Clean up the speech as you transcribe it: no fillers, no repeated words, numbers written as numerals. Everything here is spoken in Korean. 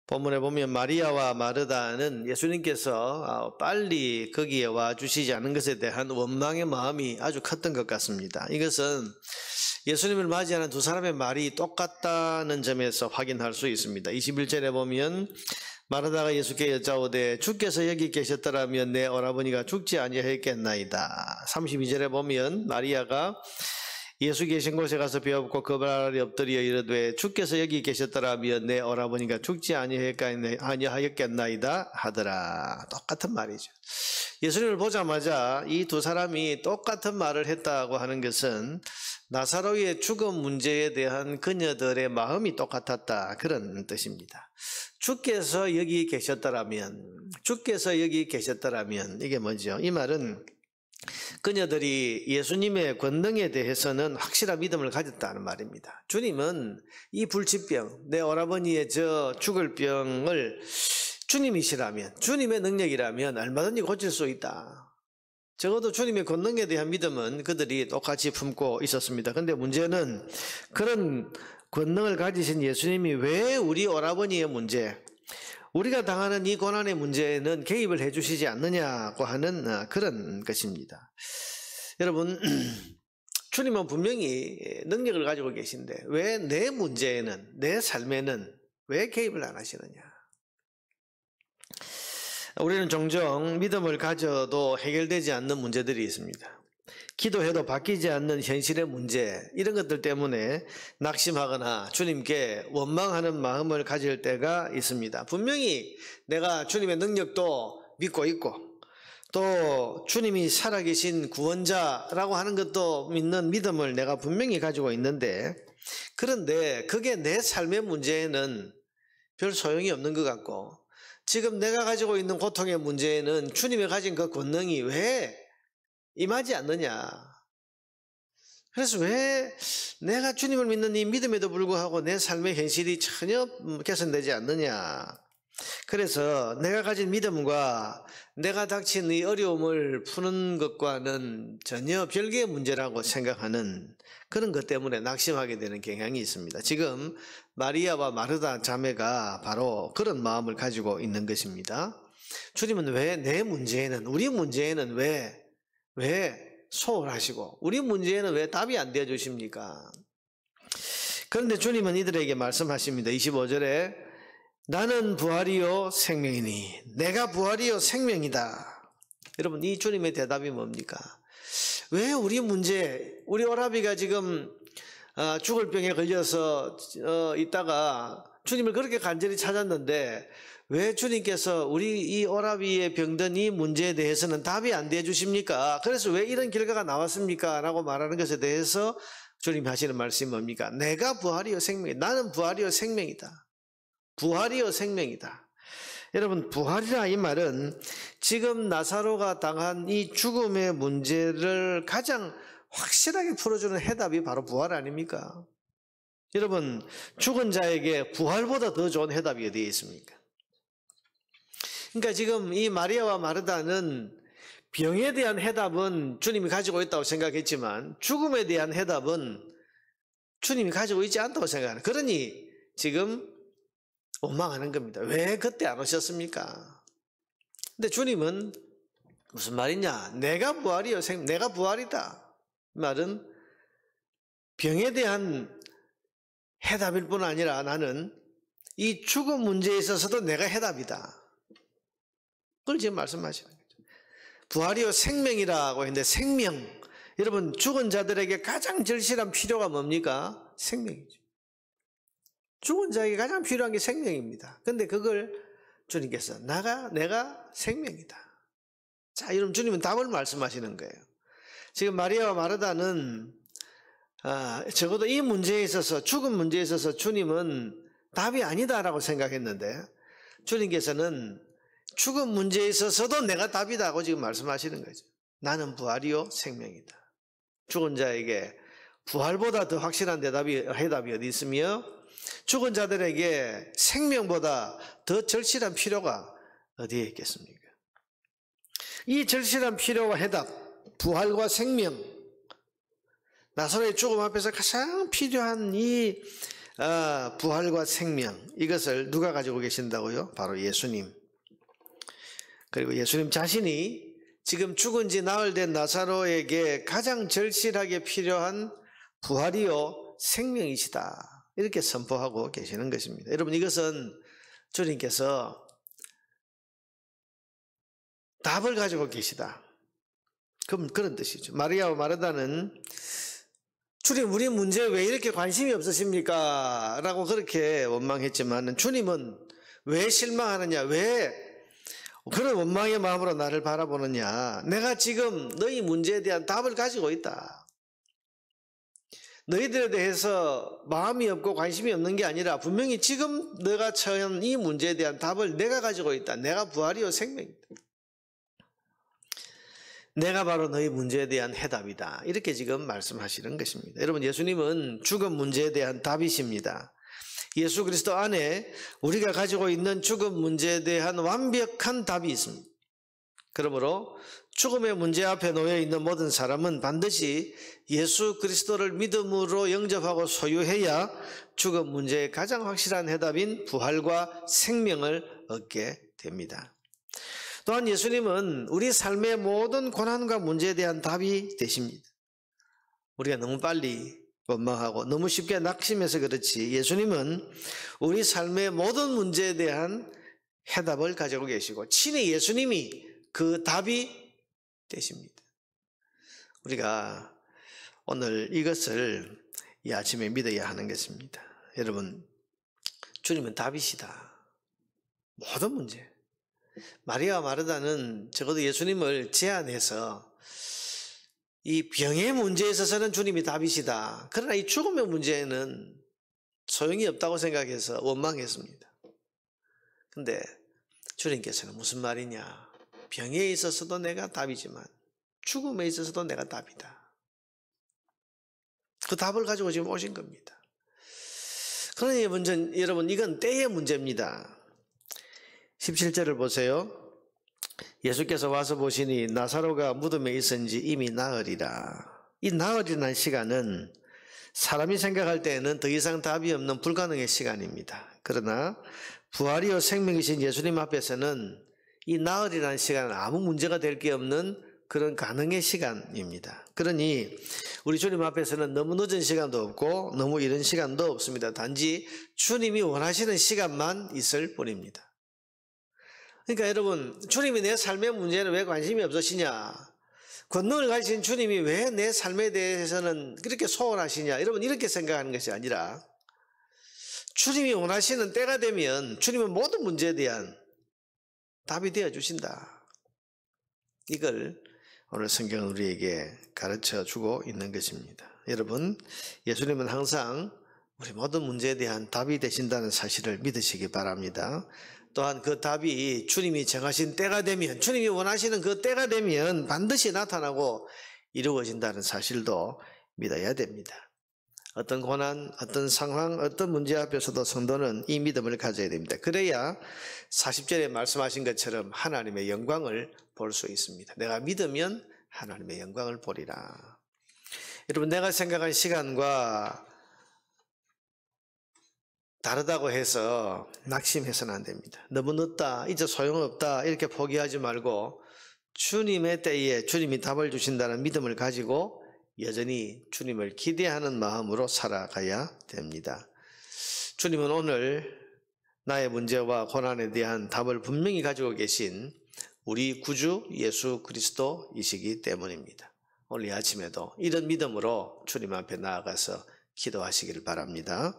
본문에 보면 마리아와 마르다는 예수님께서 빨리 거기에 와 주시지 않은 것에 대한 원망의 마음이 아주 컸던 것 같습니다. 이것은 예수님을 맞이하는 두 사람의 말이 똑같다는 점에서 확인할 수 있습니다. 21절에 보면 마르다가 예수께 여짜오되 주께서 여기 계셨더라면 내 오라버니가 죽지 아니하였겠나이다. 32절에 보면 마리아가 예수 계신 곳에 가서 배웠고 그 발에 엎드려 이르되 주께서 여기 계셨더라면 내 오라버니가 죽지 아니하였겠나이다 하더라. 똑같은 말이죠. 예수님을 보자마자 이 두 사람이 똑같은 말을 했다고 하는 것은 나사로의 죽음 문제에 대한 그녀들의 마음이 똑같았다, 그런 뜻입니다. 주께서 여기 계셨더라면, 주께서 여기 계셨더라면, 이게 뭐죠? 이 말은 그녀들이 예수님의 권능에 대해서는 확실한 믿음을 가졌다는 말입니다. 주님은 이 불치병, 내 오라버니의 저 죽을 병을 주님이시라면, 주님의 능력이라면 얼마든지 고칠 수 있다. 적어도 주님의 권능에 대한 믿음은 그들이 똑같이 품고 있었습니다. 그런데 문제는 그런 권능을 가지신 예수님이 왜 우리 오라버니의 문제, 우리가 당하는 이 고난의 문제에는 개입을 해주시지 않느냐고 하는 그런 것입니다. 여러분, 주님은 분명히 능력을 가지고 계신데 왜 내 문제에는, 내 삶에는 왜 개입을 안 하시느냐? 우리는 종종 믿음을 가져도 해결되지 않는 문제들이 있습니다. 기도해도 바뀌지 않는 현실의 문제, 이런 것들 때문에 낙심하거나 주님께 원망하는 마음을 가질 때가 있습니다. 분명히 내가 주님의 능력도 믿고 있고 또 주님이 살아계신 구원자라고 하는 것도 믿는 믿음을 내가 분명히 가지고 있는데, 그런데 그게 내 삶의 문제에는 별 소용이 없는 것 같고, 지금 내가 가지고 있는 고통의 문제에는 주님이 가진 그 권능이 왜 임하지 않느냐. 그래서 왜 내가 주님을 믿는 이 믿음에도 불구하고 내 삶의 현실이 전혀 개선되지 않느냐. 그래서 내가 가진 믿음과 내가 닥친 이 어려움을 푸는 것과는 전혀 별개의 문제라고 생각하는 그런 것 때문에 낙심하게 되는 경향이 있습니다. 지금 마리아와 마르다 자매가 바로 그런 마음을 가지고 있는 것입니다. 주님은 왜 내 문제에는, 우리 문제에는 왜 소홀하시고 우리 문제에는 왜 답이 안 되어 주십니까? 그런데 주님은 이들에게 말씀하십니다. 25절에 나는 부활이요 생명이니, 내가 부활이요 생명이다. 여러분, 이 주님의 대답이 뭡니까? 왜 우리 문제, 우리 오라비가 지금 죽을 병에 걸려서 있다가 주님을 그렇게 간절히 찾았는데 왜 주님께서 우리 이 오라비의 병든 이 문제에 대해서는 답이 안 돼 주십니까? 그래서 왜 이런 결과가 나왔습니까? 라고 말하는 것에 대해서 주님이 하시는 말씀이 뭡니까? 내가 부활이요 생명이다. 나는 부활이요 생명이다. 부활이요 생명이다. 여러분, 부활이라 이 말은 지금 나사로가 당한 이 죽음의 문제를 가장 확실하게 풀어주는 해답이 바로 부활 아닙니까? 여러분, 죽은 자에게 부활보다 더 좋은 해답이 어디에 있습니까? 그러니까 지금 이 마리아와 마르다는 병에 대한 해답은 주님이 가지고 있다고 생각했지만 죽음에 대한 해답은 주님이 가지고 있지 않다고 생각하는, 그러니 지금 원망하는 겁니다. 왜 그때 안 오셨습니까? 근데 주님은 무슨 말이냐? 내가 부활이요, 내가 부활이다. 이 말은 병에 대한 해답일 뿐 아니라 나는 이 죽음 문제에 있어서도 내가 해답이다. 그걸 지금 말씀하시는 거죠. 부활이요 생명이라고 했는데, 생명, 여러분, 죽은 자들에게 가장 절실한 필요가 뭡니까? 생명이죠. 죽은 자에게 가장 필요한 게 생명입니다. 그런데 그걸 주님께서 내가 생명이다. 자, 여러분, 주님은 답을 말씀하시는 거예요. 지금 마리아와 마르다는 적어도 이 문제에 있어서, 죽은 문제에 있어서 주님은 답이 아니다라고 생각했는데 주님께서는 죽은 문제에 있어서도 내가 답이다고 지금 말씀하시는 거죠. 나는 부활이요 생명이다. 죽은 자에게 부활보다 더 확실한 해답이 어디 있으며 죽은 자들에게 생명보다 더 절실한 필요가 어디에 있겠습니까? 이 절실한 필요와 해답, 부활과 생명, 나사로의 죽음 앞에서 가장 필요한 이 부활과 생명, 이것을 누가 가지고 계신다고요? 바로 예수님. 그리고 예수님 자신이 지금 죽은 지 나흘 된 나사로에게 가장 절실하게 필요한 부활이요 생명이시다, 이렇게 선포하고 계시는 것입니다. 여러분, 이것은 주님께서 답을 가지고 계시다, 그런 뜻이죠. 마리아와 마르다는 주님, 우리 문제에 왜 이렇게 관심이 없으십니까? 라고 그렇게 원망했지만 주님은 왜 실망하느냐, 왜 그런 원망의 마음으로 나를 바라보느냐, 내가 지금 너희 문제에 대한 답을 가지고 있다. 너희들에 대해서 마음이 없고 관심이 없는 게 아니라 분명히 지금 너가 처한 이 문제에 대한 답을 내가 가지고 있다. 내가 부활이요 생명이다. 내가 바로 너희 문제에 대한 해답이다, 이렇게 지금 말씀하시는 것입니다. 여러분, 예수님은 죽음 문제에 대한 답이십니다. 예수 그리스도 안에 우리가 가지고 있는 죽음 문제에 대한 완벽한 답이 있습니다. 그러므로 죽음의 문제 앞에 놓여 있는 모든 사람은 반드시 예수 그리스도를 믿음으로 영접하고 소유해야 죽음 문제의 가장 확실한 해답인 부활과 생명을 얻게 됩니다. 또한 예수님은 우리 삶의 모든 고난과 문제에 대한 답이 되십니다. 우리가 너무 빨리 원망하고 너무 쉽게 낙심해서 그렇지, 예수님은 우리 삶의 모든 문제에 대한 해답을 가지고 계시고 친히 예수님이 그 답이 되십니다. 우리가 오늘 이것을 이 아침에 믿어야 하는 것입니다. 여러분, 주님은 답이시다, 모든 문제. 마리아와 마르다는 적어도 예수님을 제안해서 이 병의 문제에 있어서는 주님이 답이시다, 그러나 이 죽음의 문제에는 소용이 없다고 생각해서 원망했습니다. 근데 주님께서는 무슨 말이냐, 병에 있어서도 내가 답이지만 죽음에 있어서도 내가 답이다, 그 답을 가지고 지금 오신 겁니다. 그러니 여러분, 이건 때의 문제입니다. 17절을 보세요. 예수께서 와서 보시니 나사로가 무덤에 있은지 이미 나흘이라. 이 나흘이라는 시간은 사람이 생각할 때에는 더 이상 답이 없는 불가능의 시간입니다. 그러나 부활이요 생명이신 예수님 앞에서는 이 나흘이라는 시간은 아무 문제가 될 게 없는 그런 가능의 시간입니다. 그러니 우리 주님 앞에서는 너무 늦은 시간도 없고 너무 이른 시간도 없습니다. 단지 주님이 원하시는 시간만 있을 뿐입니다. 그러니까 여러분, 주님이 내 삶의 문제는 왜 관심이 없으시냐, 권능을 가지신 주님이 왜 내 삶에 대해서는 그렇게 소원하시냐, 여러분 이렇게 생각하는 것이 아니라 주님이 원하시는 때가 되면 주님은 모든 문제에 대한 답이 되어 주신다, 이걸 오늘 성경은 우리에게 가르쳐 주고 있는 것입니다. 여러분, 예수님은 항상 우리 모든 문제에 대한 답이 되신다는 사실을 믿으시기 바랍니다. 또한 그 답이 주님이 정하신 때가 되면, 주님이 원하시는 그 때가 되면 반드시 나타나고 이루어진다는 사실도 믿어야 됩니다. 어떤 고난, 어떤 상황, 어떤 문제 앞에서도 성도는 이 믿음을 가져야 됩니다. 그래야 40절에 말씀하신 것처럼 하나님의 영광을 볼 수 있습니다. 내가 믿으면 하나님의 영광을 보리라. 여러분, 내가 생각한 시간과 다르다고 해서 낙심해서는 안 됩니다. 너무 늦다, 이제 소용없다, 이렇게 포기하지 말고 주님의 때에 주님이 답을 주신다는 믿음을 가지고 여전히 주님을 기대하는 마음으로 살아가야 됩니다. 주님은 오늘 나의 문제와 고난에 대한 답을 분명히 가지고 계신 우리 구주 예수 그리스도이시기 때문입니다. 오늘 이 아침에도 이런 믿음으로 주님 앞에 나아가서 기도하시길 바랍니다.